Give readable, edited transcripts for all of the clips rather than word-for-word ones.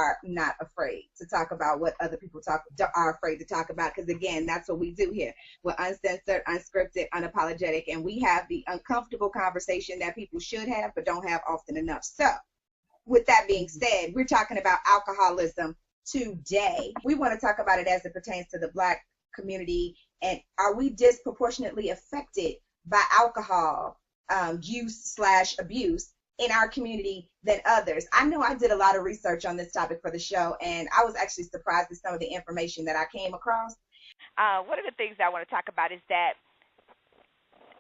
are not afraid to talk about what other people are afraid to talk about, because again, that's what we do here. We're uncensored, unscripted, unapologetic, and we have the uncomfortable conversation that people should have but don't have often enough. So with that being said, we're talking about alcoholism today. We want to talk about it as it pertains to the Black community, and are we disproportionately affected by alcohol use/abuse in our community than others? I know I did a lot of research on this topic for the show, and I was actually surprised at some of the information that I came across. One of the things I want to talk about is that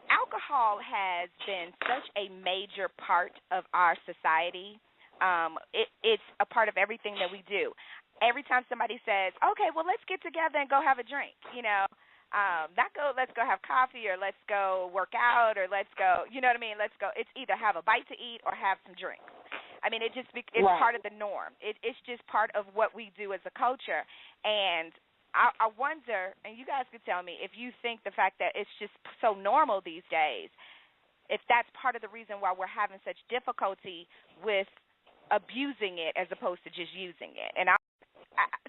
alcohol has been such a major part of our society. It's a part of everything that we do. Every time somebody says, okay, well, let's get together and go have a drink, let's go have coffee, or let's go work out, or let's go, you know what I mean? Let's go. It's either have a bite to eat or have some drinks. I mean, it's right. Part of the norm. It's just part of what we do as a culture. And I wonder, and you guys could tell me if you think the fact that it's just so normal these days, if that's part of the reason why we're having such difficulty with abusing it as opposed to just using it. And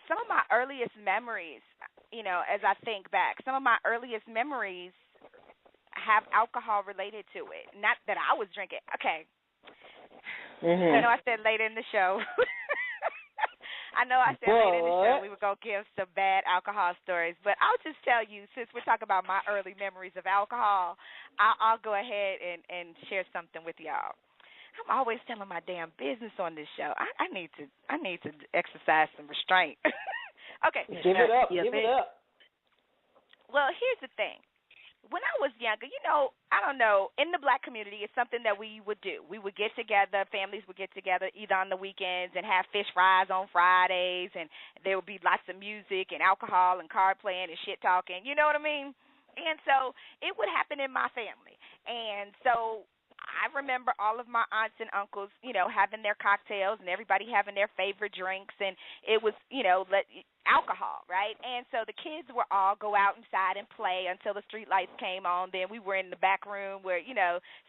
some of my earliest memories, as I think back, some of my earliest memories have alcohol related to it. Not that I was drinking. Okay. I know I said later in the show. Later in the show we were going to give some bad alcohol stories. But I'll just tell you, since we're talking about my early memories of alcohol, I'll go ahead and share something with y'all. I'm always telling my damn business on this show. I need to exercise some restraint. Okay. Give it up. Well, here's the thing. When I was younger, I don't know, in the Black community, it's something that we would do. We would get together, families would get together either on the weekends and have fish fries on Fridays, and there would be lots of music and alcohol and card playing and shit talking, you know what I mean? And so it would happen in my family. And so I remember all of my aunts and uncles, having their cocktails and everybody having their favorite drinks, and it was, alcohol, right? And so the kids would all go out inside and play until the street lights came on. Then we were in the back room where,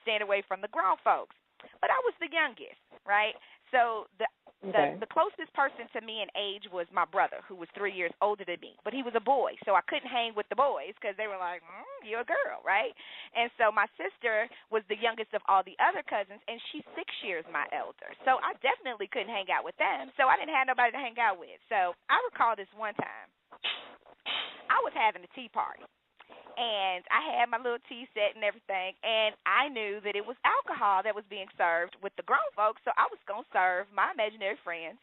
staying away from the grown folks. But I was the youngest, right? So the closest person to me in age was my brother, who was 3 years older than me. But he was a boy, so I couldn't hang with the boys because they were like, you're a girl, right? And so my sister was the youngest of all the other cousins, and she's 6 years my elder. So I definitely couldn't hang out with them, so I didn't have nobody to hang out with. So I recall this one time. I was having a tea party. And I had my little tea set and everything, and I knew that it was alcohol that was being served with the grown folks, so I was going to serve my imaginary friends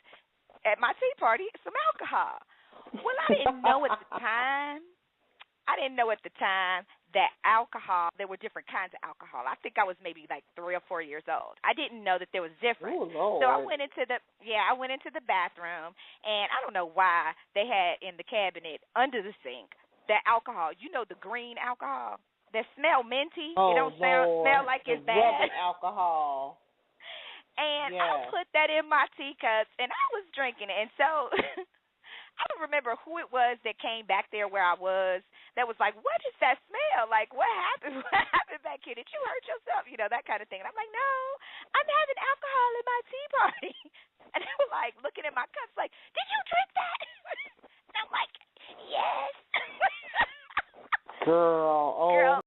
at my tea party some alcohol. Well, I didn't know at the time that alcohol, there were different kinds of alcohol. I think I was maybe like 3 or 4 years old. I didn't know that there was different. Oh, Lord. So I went into the bathroom, and I don't know why they had in the cabinet under the sink that alcohol, the green alcohol that smell minty. Oh, it don't smell like it's bad. Rubbing alcohol. And I put that in my teacups, and I was drinking it. And so I don't remember who it was that came back there where I was that was like, what is that smell? Like, what happened? What happened back here? Did you hurt yourself? That kind of thing. And I'm like, no, I'm having alcohol in my tea party. And they were like looking at my cups like, did you drink that? And I'm like, yes. Girl,